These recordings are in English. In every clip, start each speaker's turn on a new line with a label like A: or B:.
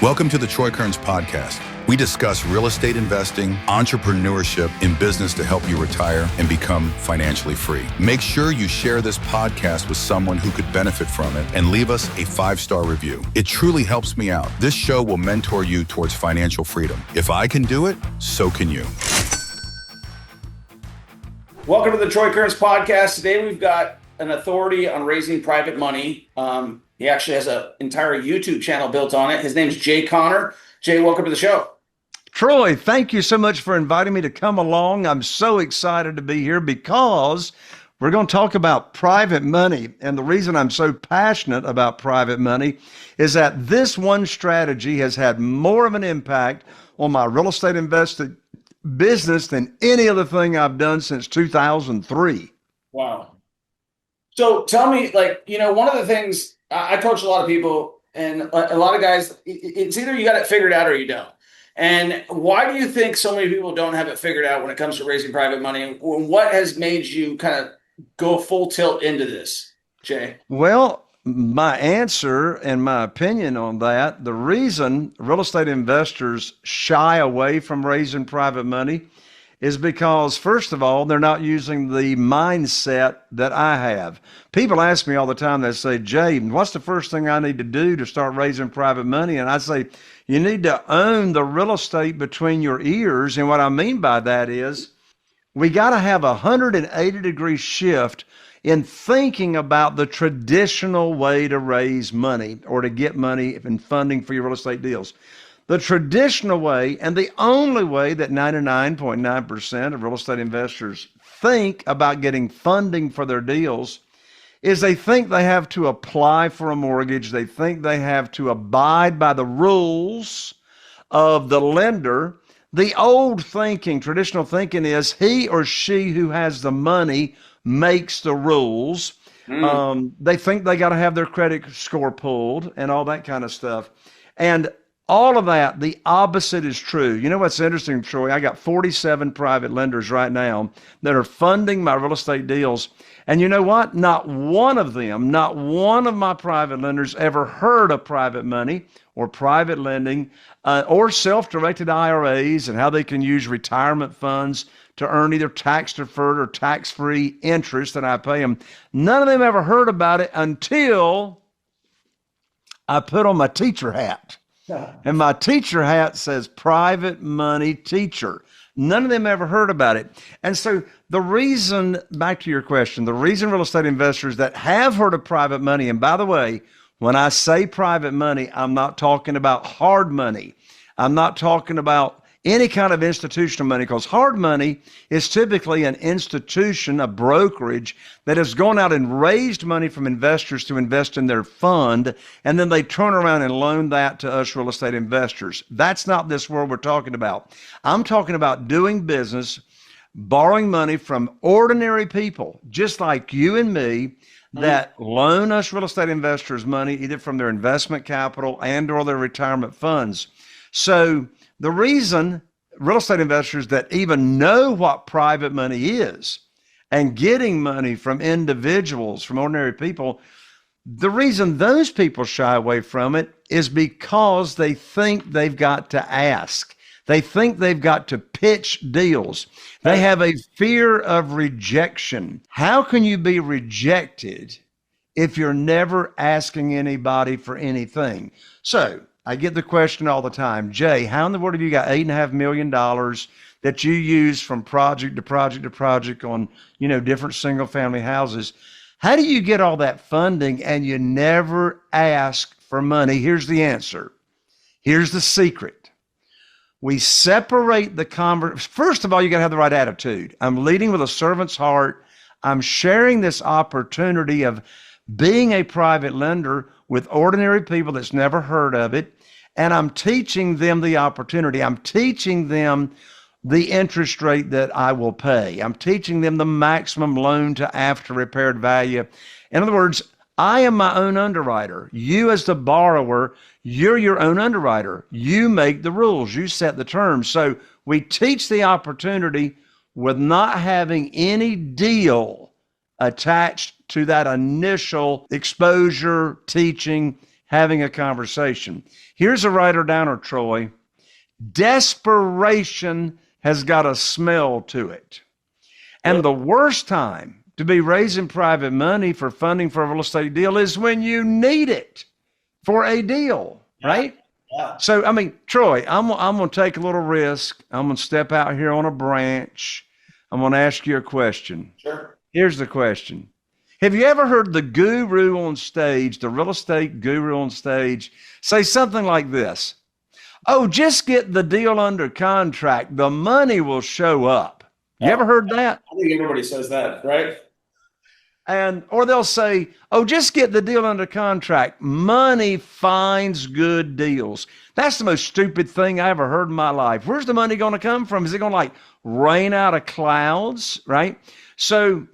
A: Welcome to the Troy Kearns podcast. We discuss real estate investing, entrepreneurship, and business to help you retire and become financially free. Make sure you share this podcast with someone who could benefit from it and leave us a 5-star review. It truly helps me out. This show will mentor you towards financial freedom. If I can do it, so can you.
B: Welcome to the Troy Kearns podcast. Today we've got an authority on raising private money. He actually has an entire YouTube channel built on it. His name's Jay Connor. Jay, welcome to the show.
C: Troy, thank you so much for inviting me to come along. I'm so excited to be here because we're going to talk about private money. And the reason I'm so passionate about private money is that this one strategy has had more of an impact on my real estate investing business than any other thing I've done since 2003.
B: Wow. So tell me, one of the things I coach a lot of people and a lot of guys, it's either you got it figured out or you don't. And why do you think so many people don't have it figured out when it comes to raising private money? And what has made you kind of go full tilt into this, Jay?
C: Well, my answer and my opinion on that, the reason real estate investors shy away from raising private money is because, first of all, they're not using the mindset that I have. People ask me all the time, they say, Jay, what's the first thing I need to do to start raising private money? And I say, you need to own the real estate between your ears. And what I mean by that is we got to have a 180-degree shift in thinking about the traditional way to raise money or to get money and funding for your real estate deals. The traditional way, and the only way that 99.9% of real estate investors think about getting funding for their deals, is they think they have to apply for a mortgage. They think they have to abide by the rules of the lender. The old thinking, traditional thinking is he or she who has the money makes the rules. They think they got to have their credit score pulled and all that kind of stuff. And all of that, the opposite is true. You know what's interesting, Troy? I got 47 private lenders right now that are funding my real estate deals. And you know what? Not one of them, not one of my private lenders ever heard of private money or private lending or self-directed IRAs and how they can use retirement funds to earn either tax-deferred or tax-free interest that I pay them. None of them ever heard about it until I put on my teacher hat. And my teacher hat says private money teacher. None of them ever heard about it. And so the reason, back to your question, the reason real estate investors that have heard of private money, and by the way, when I say private money, I'm not talking about hard money. I'm not talking about any kind of institutional money, because hard money is typically an institution, a brokerage that has gone out and raised money from investors to invest in their fund, and then they turn around and loan that to us real estate investors. That's not this world we're talking about. I'm talking about doing business, borrowing money from ordinary people, just like you and me, that loan us real estate investors money, either from their investment capital and or their retirement funds. So the reason real estate investors that even know what private money is and getting money from individuals, from ordinary people, the reason those people shy away from it is because they think they've got to ask. They think they've got to pitch deals. They have a fear of rejection. How can you be rejected if you're never asking anybody for anything? So I get the question all the time, Jay, how in the world have you got $8.5 million that you use from project to project to project on, different single family houses? How do you get all that funding and you never ask for money? Here's the answer. Here's the secret. We separate the conversation. First of all, you got to have the right attitude. I'm leading with a servant's heart. I'm sharing this opportunity of being a private lender with ordinary people that's never heard of it. And I'm teaching them the opportunity. I'm teaching them the interest rate that I will pay. I'm teaching them the maximum loan to after repaired value. In other words, I am my own underwriter. You as the borrower, you're your own underwriter. You make the rules. You set the terms. So we teach the opportunity with not having any deal attached to that initial exposure, teaching, having a conversation. Here's a writer downer, Troy. Desperation has got a smell to it. And the worst time to be raising private money for funding for a real estate deal is when you need it for a deal, right?
B: Yeah.
C: So, I mean, Troy, I'm going to take a little risk. I'm going to step out here on a branch. I'm going to ask you a question.
B: Sure.
C: Here's the question. Have you ever heard the guru on stage, the real estate guru on stage, say something like this? Oh, just get the deal under contract. The money will show up. You ever heard that?
B: I think everybody says that, right?
C: Or they'll say, oh, just get the deal under contract. Money finds good deals. That's the most stupid thing I ever heard in my life. Where's the money going to come from? Is it going to like rain out of clouds, right? So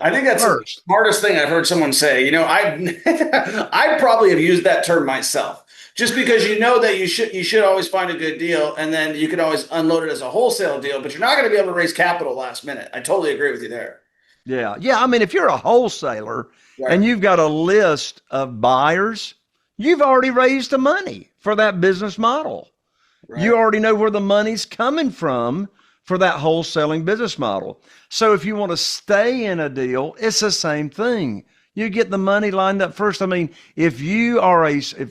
B: I think that's the smartest thing I've heard someone say. You know, I probably have used that term myself, just because you know that you should always find a good deal, and then you can always unload it as a wholesale deal, but you're not going to be able to raise capital last minute. I totally agree with you there.
C: Yeah. I mean, if you're a wholesaler and you've got a list of buyers, you've already raised the money for that business model. Right. You already know where the money's coming from for that wholesaling business model. So if you want to stay in a deal, it's the same thing. You get the money lined up first. I mean, if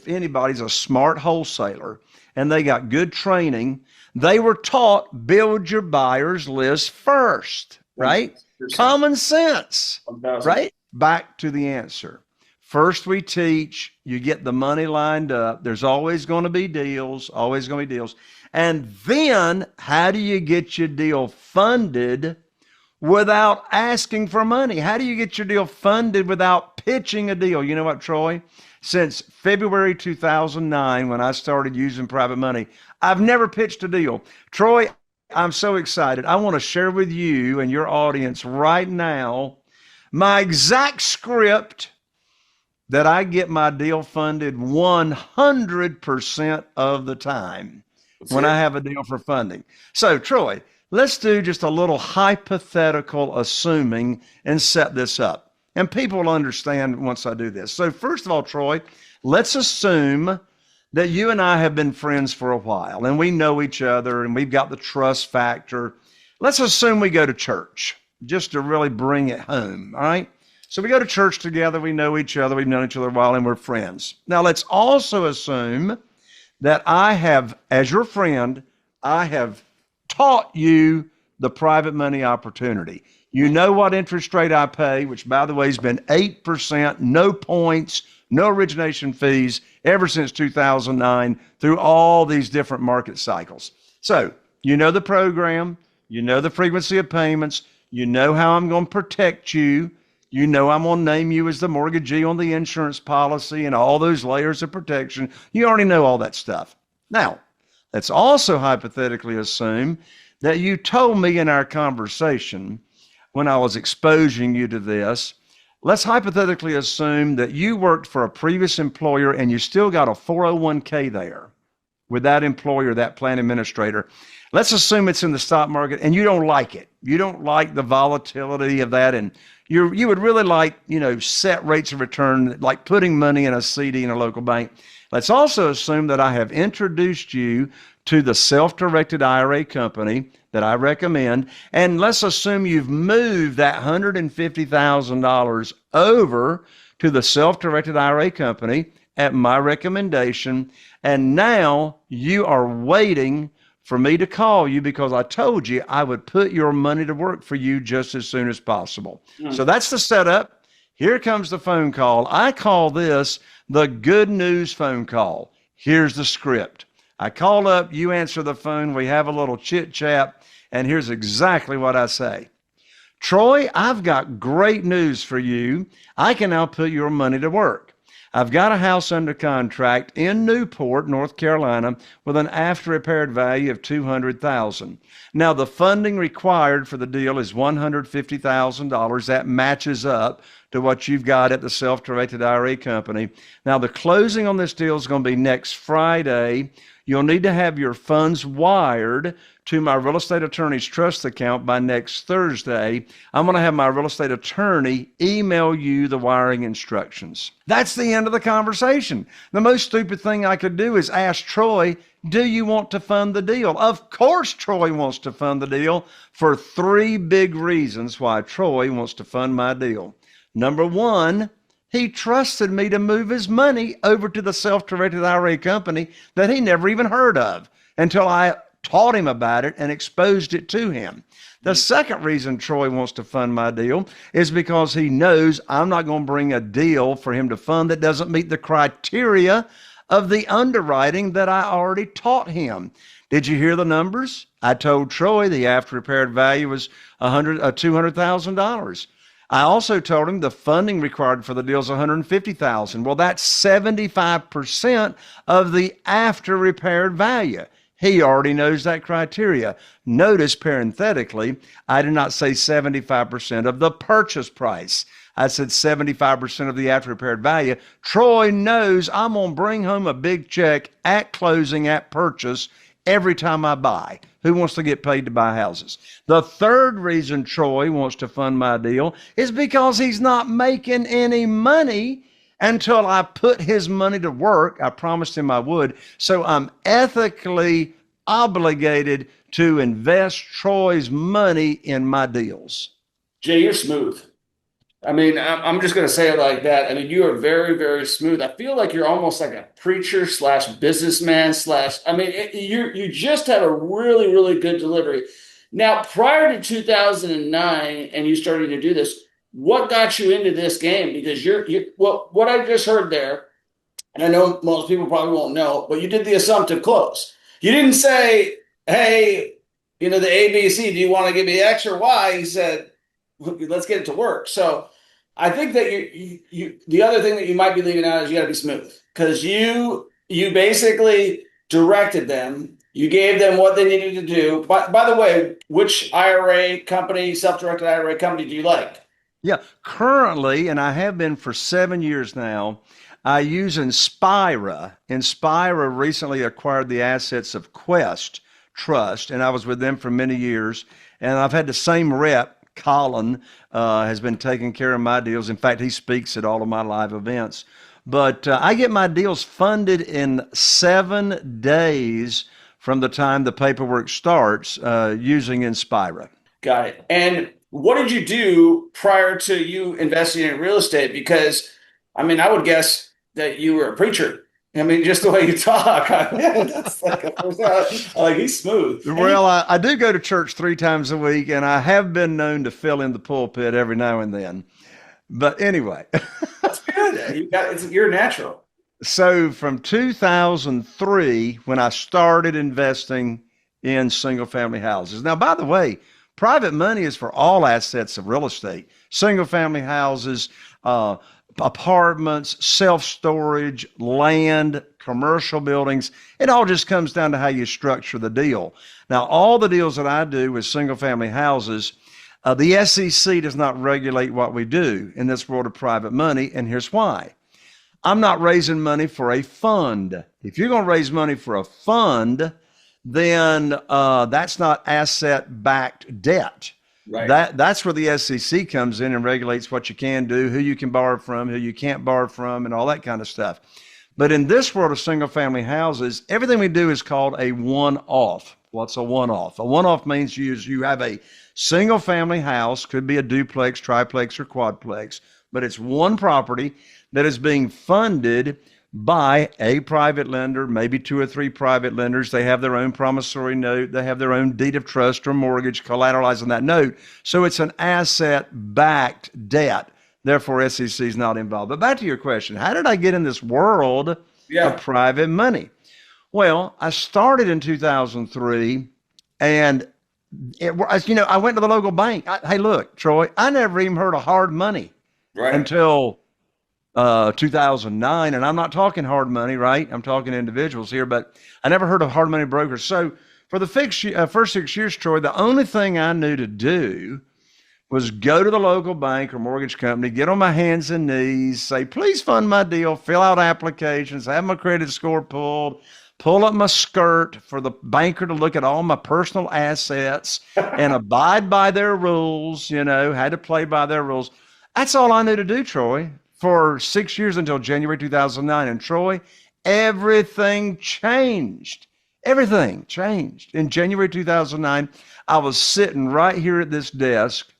C: anybody's a smart wholesaler and they got good training, they were taught build your buyer's list first, right? Common sense, right? Back to the answer. First, we teach, you get the money lined up. There's always going to be deals, always going to be deals. And then how do you get your deal funded without asking for money? How do you get your deal funded without pitching a deal? You know what, Troy? Since February 2009, when I started using private money, I've never pitched a deal. Troy, I'm so excited. I want to share with you and your audience right now my exact script that I get my deal funded 100% of the time when I have a deal for funding. So, Troy, let's do just a little hypothetical assuming and set this up. And people will understand once I do this. So, first of all, Troy, let's assume that you and I have been friends for a while and we know each other and we've got the trust factor. Let's assume we go to church just to really bring it home, all right? So we go to church together, we know each other, we've known each other a while, and we're friends. Now let's also assume that I have, as your friend, I have taught you the private money opportunity. You know what interest rate I pay, which by the way has been 8%, no points, no origination fees ever since 2009 through all these different market cycles. So you know the program, you know the frequency of payments, you know how I'm going to protect you, you know I'm going to name you as the mortgagee on the insurance policy and all those layers of protection. You already know all that stuff. Now, let's also hypothetically assume that you told me in our conversation when I was exposing you to this, let's hypothetically assume that you worked for a previous employer and you still got a 401k there with that employer, that plan administrator. Let's assume it's in the stock market and you don't like it. You don't like the volatility of that, and you would really like, set rates of return, like putting money in a CD in a local bank. Let's also assume that I have introduced you to the self-directed IRA company that I recommend, and let's assume you've moved that $150,000 over to the self-directed IRA company at my recommendation, and now you are waiting for me to call you because I told you I would put your money to work for you just as soon as possible. So that's the setup. Here comes the phone call. I call this the good news phone call. Here's the script. I call up, you answer the phone, we have a little chit chat, and here's exactly what I say. Troy, I've got great news for you. I can now put your money to work. I've got a house under contract in Newport, North Carolina, with an after-repaired value of $200,000. Now, the funding required for the deal is $150,000. That matches up to what you've got at the self-directed IRA company. Now, the closing on this deal is going to be next Friday. You'll need to have your funds wired to my real estate attorney's trust account by next Thursday. I'm going to have my real estate attorney email you the wiring instructions. That's the end of the conversation. The most stupid thing I could do is ask Troy, do you want to fund the deal? Of course Troy wants to fund the deal for 3 big reasons why Troy wants to fund my deal. Number one, he trusted me to move his money over to the self-directed IRA company that he never even heard of until I taught him about it and exposed it to him. The second reason Troy wants to fund my deal is because he knows I'm not going to bring a deal for him to fund that doesn't meet the criteria of the underwriting that I already taught him. Did you hear the numbers? I told Troy the after repaired value was $200,000. I also told him the funding required for the deal is $150,000. Well, that's 75% of the after repaired value. He already knows that criteria. Notice parenthetically, I did not say 75% of the purchase price. I said 75% of the after repaired value. Troy knows I'm going to bring home a big check at closing, at purchase, every time I buy. Who wants to get paid to buy houses? The third reason Troy wants to fund my deal is because he's not making any money until I put his money to work. I promised him I would. So I'm ethically obligated to invest Troy's money in my deals.
B: Jay, you're smooth. I mean, I'm just going to say it like that. I mean, you are very, very smooth. I feel like you're almost like a preacher slash businessman slash, I mean, you just have a really, really good delivery. Now, prior to 2009 and you starting to do this, what got you into this game? Because well, what I just heard there, and I know most people probably won't know, but you did the assumptive close. You didn't say, hey, the ABC, do you want to give me X or Y? You said, let's get it to work. So I think that the other thing that you might be leaving out is you got to be smooth, because you basically directed them. You gave them what they needed to do. By the way, which IRA company, self-directed IRA company do you like?
C: Yeah, currently, and I have been for 7 years now, I use Inspira. Inspira recently acquired the assets of Quest Trust, and I was with them for many years. And I've had the same rep, Colin, has been taking care of my deals. In fact, he speaks at all of my live events. But I get my deals funded in 7 days from the time the paperwork starts using Inspira.
B: Got it. And what did you do prior to you investing in real estate? Because, I mean, I would guess that you were a preacher. I mean, just the way you talk. That's like he's smooth.
C: Well, I do go to church 3 times a week, and I have been known to fill in the pulpit every now and then. But anyway.
B: That's good. You're natural.
C: So from 2003, when I started investing in single-family houses. Now, by the way, private money is for all assets of real estate. Single-family houses, apartments, self-storage, land, commercial buildings. It all just comes down to how you structure the deal. Now, all the deals that I do with single-family houses, the SEC does not regulate what we do in this world of private money, and here's why. I'm not raising money for a fund. If you're going to raise money for a fund, then that's not asset-backed debt.
B: Right.
C: That's where the SEC comes in and regulates what you can do, who you can borrow from, who you can't borrow from, and all that kind of stuff. But in this world of single-family houses, everything we do is called a one-off. What's a one-off? A one-off means you have a single-family house, could be a duplex, triplex, or quadplex, but it's one property that is being funded by a private lender, maybe 2 or 3 private lenders. They have their own promissory note. They have their own deed of trust or mortgage collateralizing that note. So it's an asset-backed debt. Therefore, SEC is not involved. But back to your question, how did I get in this world of private money? Well, I started in 2003, and I went to the local bank. Hey, look, Troy, I never even heard of hard money until 2009, and I'm not talking hard money, right? I'm talking individuals here, but I never heard of hard money brokers. So for the first 6 years, Troy, the only thing I knew to do was go to the local bank or mortgage company, get on my hands and knees, say, please fund my deal, fill out applications, have my credit score pulled, pull up my skirt for the banker to look at all my personal assets and abide by their rules, had to play by their rules. That's all I knew to do, Troy, for 6 years until January 2009. And Troy, everything changed. Everything changed. In January 2009, I was sitting right here at this desk.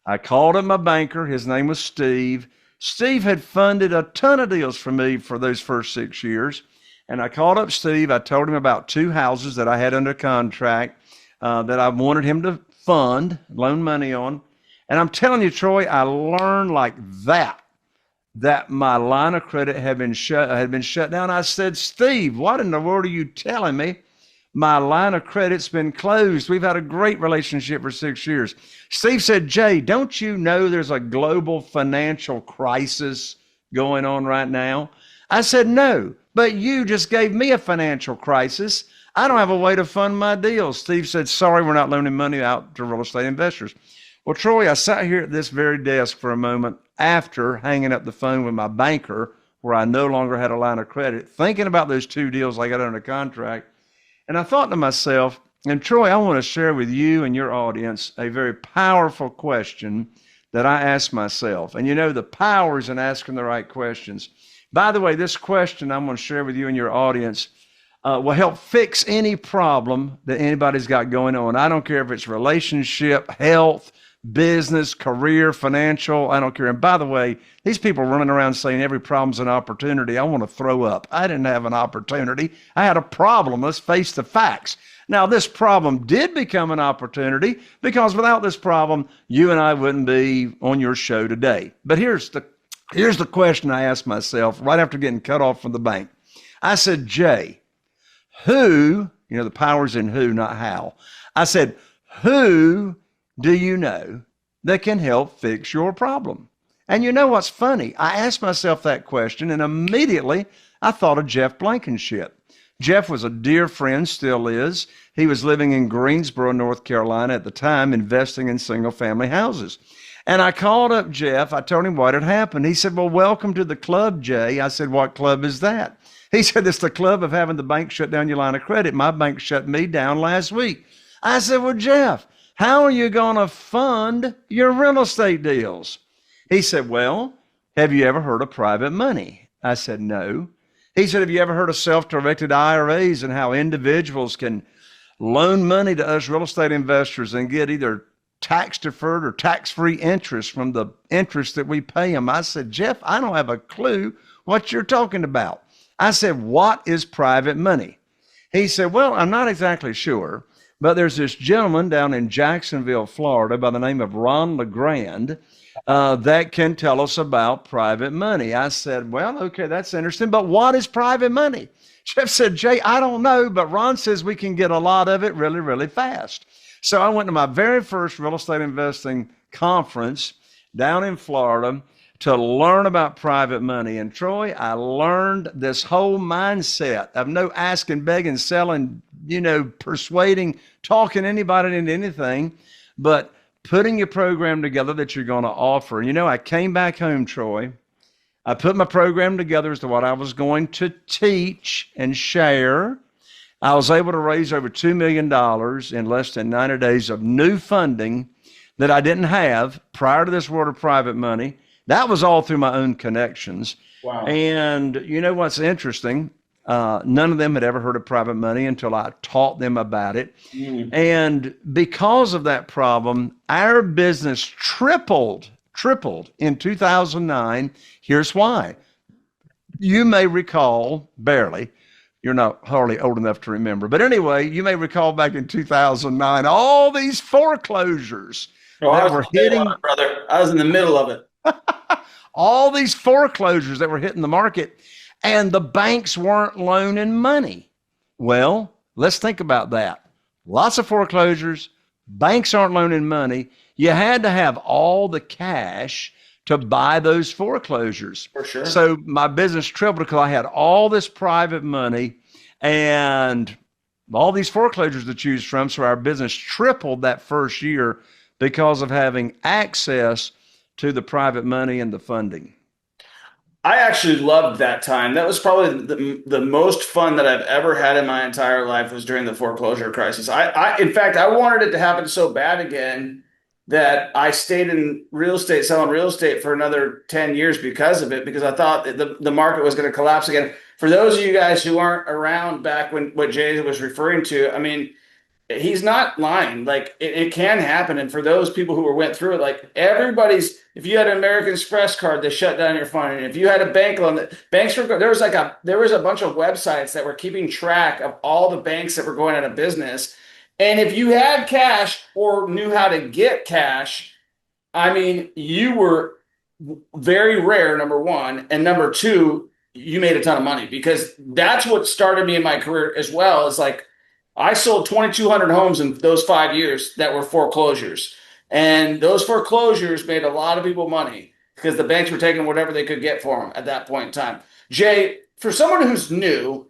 C: I called up my banker. His name was Steve. Steve had funded a ton of deals for me for those first 6 years. And I called up Steve. I told him about 2 houses that I had under contract that I wanted him to fund, loan money on. And I'm telling you, Troy, I learned like that my line of credit had been shut down. I said, Steve, what in the world are you telling me? My line of credit's been closed. We've had a great relationship for 6 years. Steve said, Jay, don't you know there's a global financial crisis going on right now? I said, no, but you just gave me a financial crisis. I don't have a way to fund my deals. Steve said, sorry, we're not loaning money out to real estate investors. Well, Troy, I sat here at this very desk for a moment after hanging up the phone with my banker, where I no longer had a line of credit, thinking about those 2 deals I got under contract. And I thought to myself, and Troy, I want to share with you and your audience a very powerful question that I asked myself. And the power is in asking the right questions. By the way, this question I'm going to share with you and your audience will help fix any problem that anybody's got going on. I don't care if it's relationship, health, business, career, financial, I don't care. And by the way, these people running around saying every problem's an opportunity, I want to throw up. I didn't have an opportunity. I had a problem. Let's face the facts. Now, this problem did become an opportunity because without this problem, you and I wouldn't be on your show today. But here's the question I asked myself right after getting cut off from the bank. I said, Jay, who, the power's in who, not how. I said, who do you know that can help fix your problem? And you know what's funny? I asked myself that question and immediately I thought of Jeff Blankenship. Jeff was a dear friend, still is. He was living in Greensboro, North Carolina at the time, investing in single family houses. And I called up Jeff. I told him what had happened. He said, well, welcome to the club, Jay. I said, what club is that? He said, it's the club of having the bank shut down your line of credit. My bank shut me down last week. I said, well, Jeff, how are you going to fund your real estate deals? He said, well, have you ever heard of private money? I said, no. He said, have you ever heard of self-directed IRAs and how individuals can loan money to us real estate investors and get either tax-deferred or tax-free interest from the interest that we pay them? I said, Jeff, I don't have a clue what you're talking about. I said, what is private money? He said, well, I'm not exactly sure. But there's this gentleman down in Jacksonville, Florida, by the name of Ron LeGrand, that can tell us about private money. I said, well, okay, that's interesting. But what is private money? Jeff said, Jay, I don't know, but Ron says we can get a lot of it really, really fast. So I went to my very first real estate investing conference down in Florida to learn about private money. And Troy, I learned this whole mindset of no asking, begging, selling, persuading, talking anybody into anything, but putting a program together that you're going to offer. And I came back home, Troy. I put my program together as to what I was going to teach and share. I was able to raise over $2 million in less than 90 days of new funding that I didn't have prior to this world of private money. That was all through my own connections. Wow. And you know what's interesting? None of them had ever heard of private money until I taught them about it. And because of that problem, our business tripled in 2009. Here's why. You may recall, barely, you're not hardly old enough to remember, but anyway, you may recall back in 2009, all these foreclosures that were hitting.
B: Brother, I was in the middle of it.
C: All these foreclosures that were hitting the market, and the banks weren't loaning money. Well, let's think about that. Lots of foreclosures, banks aren't loaning money. You had to have all the cash to buy those foreclosures.
B: For sure.
C: So my business tripled because I had all this private money and all these foreclosures to choose from. So our business tripled that first year because of having access to the private money and the funding.
B: I actually loved that time. That was probably the most fun that I've ever had in my entire life was during the foreclosure crisis. In fact, I wanted it to happen so bad again that I stayed in real estate, selling real estate for another 10 years because of it, because I thought that the market was going to collapse again. For those of you guys who aren't around back when what Jay was referring to, I mean, he's not lying. Like it can happen. And for those people who went through it, like everybody's, if you had an American Express card, they shut down your phone. And if you had a bank loan, banks were, there was a bunch of websites that were keeping track of all the banks that were going out of business. And if you had cash or knew how to get cash, I mean, you were very rare, number one. And number two, you made a ton of money, because that's what started me in my career as well. Is like, I sold 2,200 homes in those 5 years that were foreclosures. And those foreclosures made a lot of people money because the banks were taking whatever they could get for them at that point in time. Jay, for someone who's new,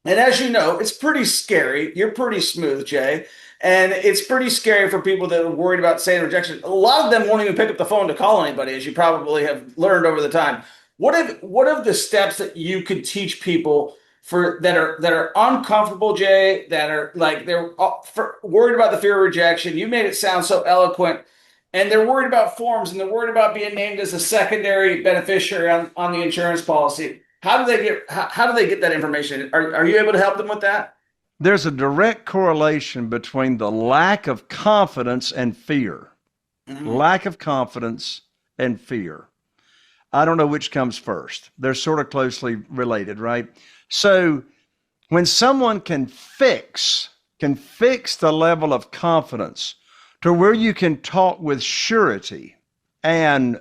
B: and as you know, it's pretty scary. You're pretty smooth, Jay. And it's pretty scary for people that are worried about saying rejection. A lot of them won't even pick up the phone to call anybody, as you probably have learned over the time. What are the steps that you could teach people for that are uncomfortable, Jay, that are like they're worried about the fear of rejection? You made it sound so eloquent, and they're worried about forms, and they're worried about being named as a secondary beneficiary on the insurance policy. How do they get that information? Are you able to help them with that?
C: There's a direct correlation between the lack of confidence and fear. Mm-hmm. Lack of confidence and fear. I don't know which comes first. They're sort of closely related, right? So when someone can fix the level of confidence to where you can talk with surety and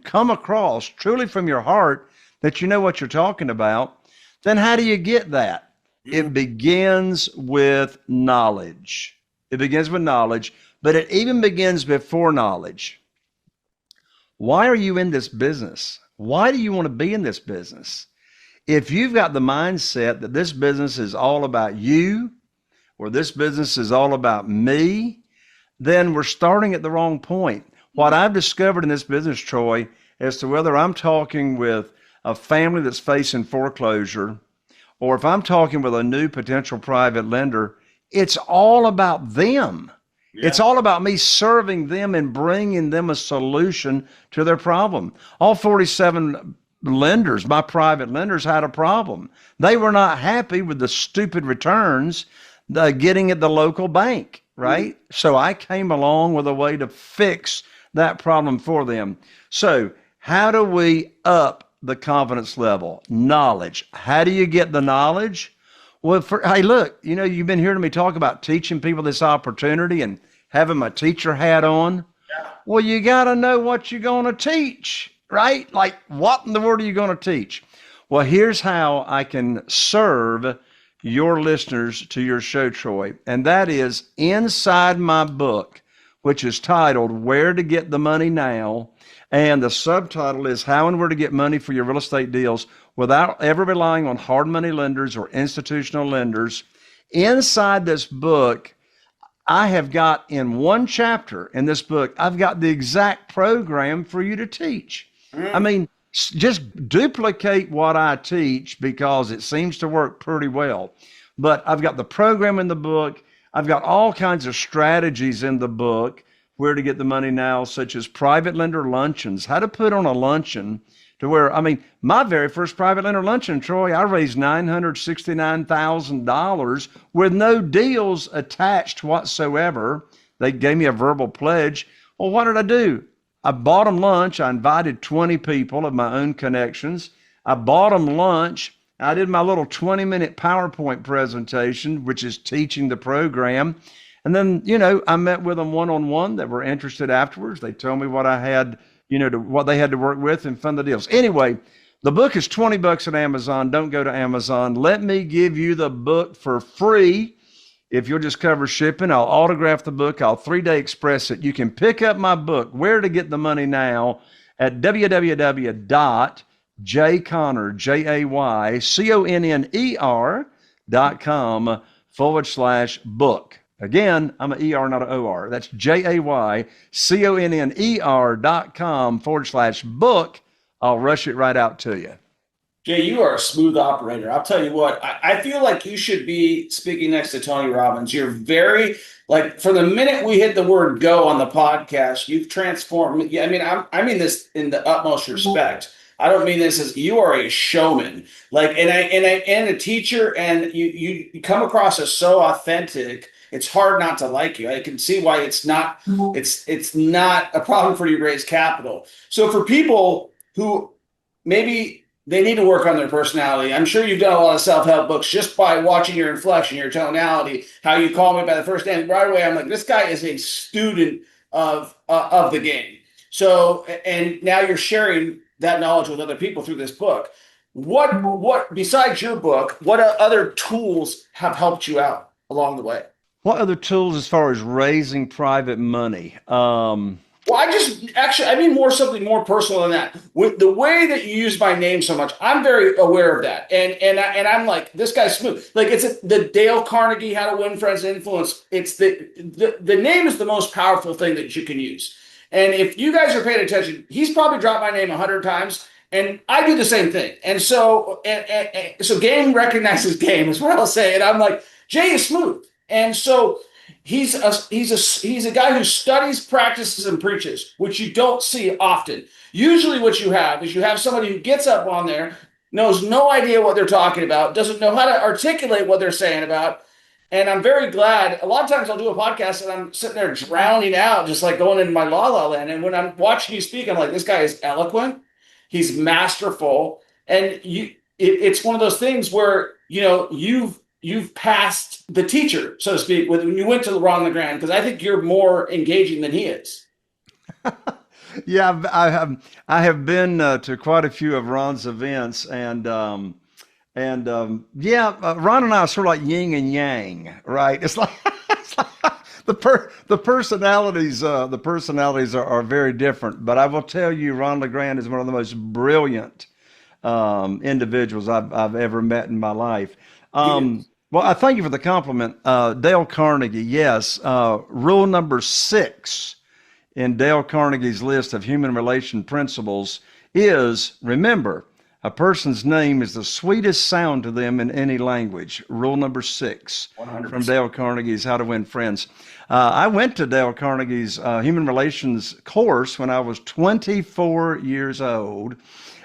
C: come across truly from your heart that you know what you're talking about, then how do you get that? It begins with knowledge. It begins with knowledge, but it even begins before knowledge. Why are you in this business? Why do you want to be in this business? If you've got the mindset that this business is all about you, or this business is all about me, then we're starting at the wrong point. What I've discovered in this business, Troy, as to whether I'm talking with a family that's facing foreclosure, or if I'm talking with a new potential private lender, it's all about them. Yeah. It's all about me serving them and bringing them a solution to their problem. All 47 lenders, my private lenders, had a problem. They were not happy with the stupid returns getting at the local bank, right? Mm-hmm. So I came along with a way to fix that problem for them. So how do we up the confidence level? Knowledge. How do you get the knowledge? Well, hey, look, you've been hearing me talk about teaching people this opportunity and having my teacher hat on. Yeah. Well, you got to know what you're going to teach, right? Like, what in the world are you going to teach? Well, here's how I can serve your listeners to your show, Troy. And that is inside my book, which is titled Where to Get the Money Now. And the subtitle is How and Where to Get Money for Your Real Estate Deals Without Ever Relying on Hard Money Lenders or Institutional Lenders. Inside this book, I have got in one chapter in this book, I've got the exact program for you to teach. I mean, just duplicate what I teach because it seems to work pretty well. But I've got the program in the book. I've got all kinds of strategies in the book, where to get the money now, such as private lender luncheons, how to put on a luncheon to where, my very first private lender luncheon, Troy, I raised $969,000 with no deals attached whatsoever. They gave me a verbal pledge. Well, what did I do? I bought them lunch. I invited 20 people of my own connections. I bought them lunch. I did my little 20-minute PowerPoint presentation, which is teaching the program. And then, I met with them one-on-one that were interested afterwards. They told me what I had, what they had to work with and fund the deals. Anyway, the book is $20 at Amazon. Don't go to Amazon. Let me give you the book for free. If you'll just cover shipping, I'll autograph the book. I'll 3-day express it. You can pick up my book, Where to Get the Money Now, at www.jayconner.com/book. Again, I'm an ER, not an OR. That's JAYCONNER.com/book. I'll rush it right out to you.
B: Jay, you are a smooth operator. I'll tell you what, I feel like you should be speaking next to Tony Robbins. You're very, like, from the minute we hit the word go on the podcast, you've transformed. Yeah, I mean, I mean this in the utmost respect. I don't mean this as you are a showman, like, and a teacher, and you come across as so authentic. It's hard not to like you. I can see why it's not a problem for you to raise capital. So for people who maybe they need to work on their personality. I'm sure you've done a lot of self-help books just by watching your inflection, your tonality, how you call me by the first name. Right away, I'm like, this guy is a student of the game. So, and now you're sharing that knowledge with other people through this book. What besides your book, what other tools have helped you out along the way?
C: What other tools as far as raising private money?
B: Well, I mean something more personal than that. With the way that you use my name so much, I'm very aware of that, and I'm like, this guy's smooth. Like, it's the Dale Carnegie How to Win Friends and Influence. It's the name is the most powerful thing that you can use. And if you guys are paying attention, he's probably dropped my name 100 times, and I do the same thing. And so so game recognizes game is what I'll say. And I'm like, Jay is smooth, and so. He's a guy who studies, practices, and preaches, which you don't see often. Usually what you have is somebody who gets up on there, knows no idea what they're talking about, doesn't know how to articulate what they're saying about. And I'm very glad. A lot of times I'll do a podcast and I'm sitting there drowning out, just like going into my la la land. And when I'm watching you speak, I'm like, this guy is eloquent. He's masterful. And it's one of those things where, you've passed the teacher, so to speak, when you went to Ron LeGrand, because I think you're more engaging than he is.
C: Yeah, I have been to quite a few of Ron's events, and Ron and I are sort of like yin and yang, right? It's like, the personalities are very different. But I will tell you, Ron LeGrand is one of the most brilliant individuals I've ever met in my life. Well, I thank you for the compliment. Dale Carnegie, yes. Rule number 6 in Dale Carnegie's list of human relation principles is, remember, a person's name is the sweetest sound to them in any language. Rule number 6 100%. From Dale Carnegie's How to Win Friends. I went to Dale Carnegie's human relations course when I was 24 years old.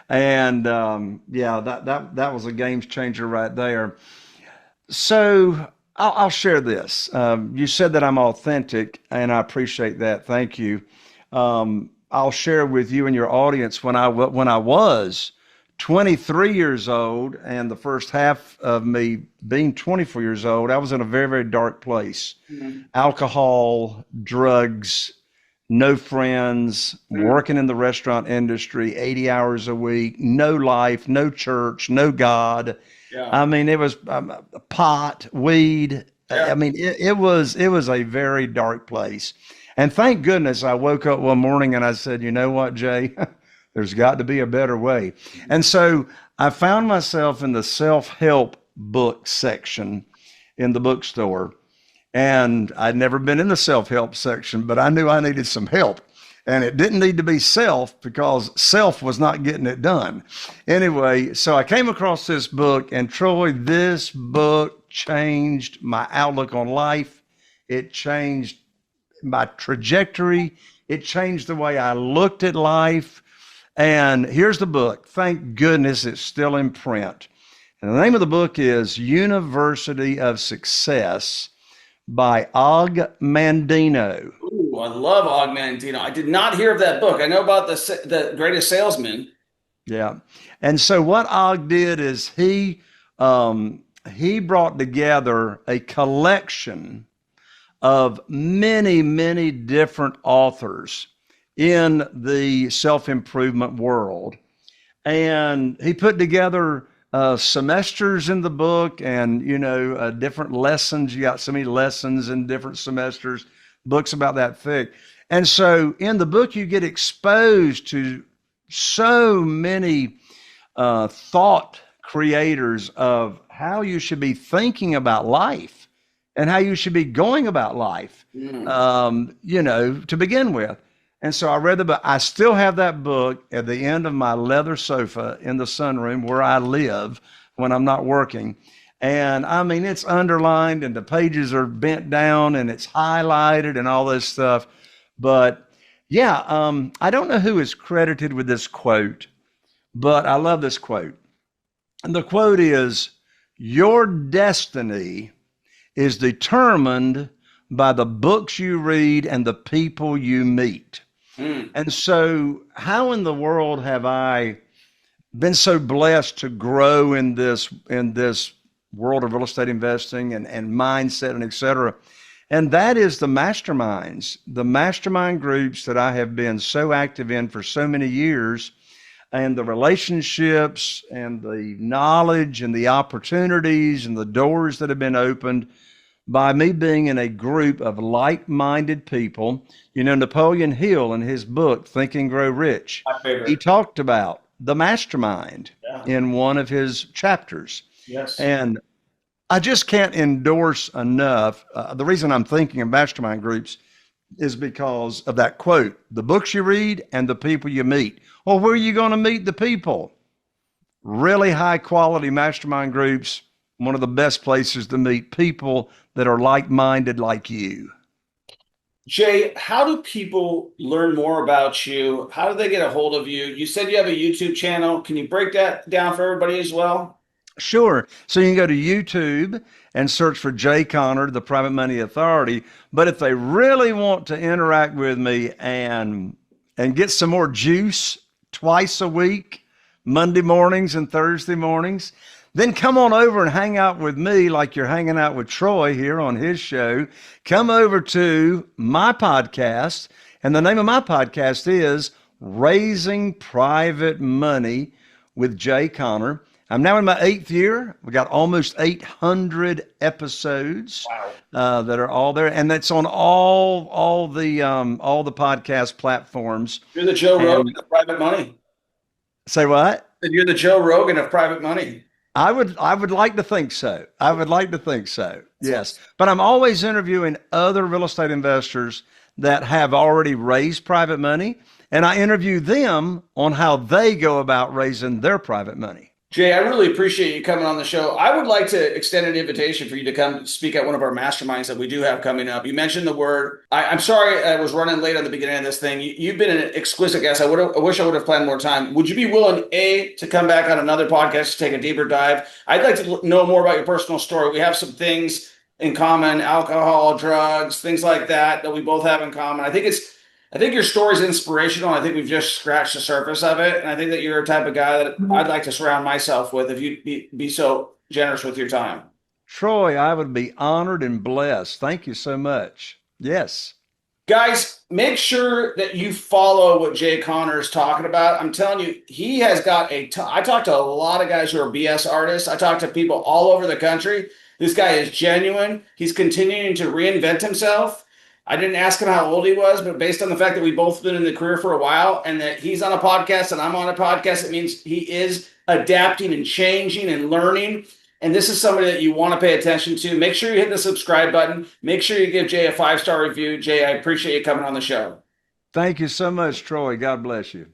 C: And that was a game changer right there. So I'll share this. You said that I'm authentic, and I appreciate that. Thank you. I'll share with you and your audience when I was 23 years old, and the first half of me being 24 years old, I was in a very, very dark place. Mm-hmm. Alcohol, drugs, no friends, working in the restaurant industry, 80 hours a week, no life, no church, no God. Yeah. I mean, it was pot, weed. Yeah. I mean, it was a very dark place. And thank goodness I woke up one morning and I said, you know what, Jay, there's got to be a better way. And so I found myself in the self-help book section in the bookstore. And I'd never been in the self-help section, but I knew I needed some help. And it didn't need to be self, because self was not getting it done. Anyway, so I came across this book, and Troy, this book changed my outlook on life. It changed my trajectory. It changed the way I looked at life. And here's the book. Thank goodness it's still in print. And the name of the book is University of Success by Og Mandino.
B: Ooh, I love Og Mandino. I did not hear of that book. I know about the Greatest Salesman.
C: Yeah. And so what Og did is he brought together a collection of many, many different authors in the self-improvement world. And he put together semesters in the book, and different lessons. You got so many lessons in different semesters, books about that thick. And so in the book you get exposed to so many thought creators of how you should be thinking about life and how you should be going about life, to begin with. And so I read the book. I still have that book at the end of my leather sofa in the sunroom where I live when I'm not working. And I mean, it's underlined and the pages are bent down and it's highlighted and all this stuff. But yeah, I don't know who is credited with this quote, but I love this quote. And the quote is, "Your destiny is determined by the books you read and the people you meet." And so how in the world have I been so blessed to grow in this world of real estate investing and mindset and et cetera? And that is the mastermind groups that I have been so active in for so many years, and the relationships and the knowledge and the opportunities and the doors that have been opened by me being in a group of like-minded people. Napoleon Hill, in his book, Think and Grow Rich, he talked about the mastermind in one of his chapters.
B: Yes.
C: And I just can't endorse enough. The reason I'm thinking of mastermind groups is because of that quote, the books you read and the people you meet. Well, where are you going to meet the people? Really high quality mastermind groups, one of the best places to meet people that are like-minded like you.
B: Jay, how do people learn more about you? How do they get a hold of you? You said you have a YouTube channel. Can you break that down for everybody as well?
C: Sure. So you can go to YouTube and search for Jay Conner, the Private Money Authority. But if they really want to interact with me and get some more juice twice a week, Monday mornings and Thursday mornings, then come on over and hang out with me like you're hanging out with Troy here on his show. Come over to my podcast. And the name of my podcast is Raising Private Money with Jay Conner. I'm now in my 8th year. We got almost 800 episodes that are all there, and that's on all the podcast platforms.
B: You're the Joe Rogan of private money.
C: Say what?
B: You're the Joe Rogan of private money.
C: I would like to think so. I would like to think so. Yes. But I'm always interviewing other real estate investors that have already raised private money, and I interview them on how they go about raising their private money.
B: Jay, I really appreciate you coming on the show. I would like to extend an invitation for you to come speak at one of our masterminds that we do have coming up. You mentioned the word. I'm sorry I was running late on the beginning of this thing. You've been an exquisite guest. I wish I would have planned more time. Would you be willing, to come back on another podcast to take a deeper dive? I'd like to know more about your personal story. We have some things in common, alcohol, drugs, things like that we both have in common. I think your story is inspirational. I think we've just scratched the surface of it. And I think that you're a type of guy that I'd like to surround myself with if you'd be so generous with your time.
C: Troy, I would be honored and blessed. Thank you so much. Yes.
B: Guys, make sure that you follow what Jay Conner is talking about. I'm telling you, he has got I talk to a lot of guys who are BS artists. I talk to people all over the country. This guy is genuine. He's continuing to reinvent himself. I didn't ask him how old he was, but based on the fact that we've both been in the career for a while and that he's on a podcast and I'm on a podcast, it means he is adapting and changing and learning. And this is somebody that you want to pay attention to. Make sure you hit the subscribe button. Make sure you give Jay a 5-star review. Jay, I appreciate you coming on the show.
C: Thank you so much, Troy. God bless you.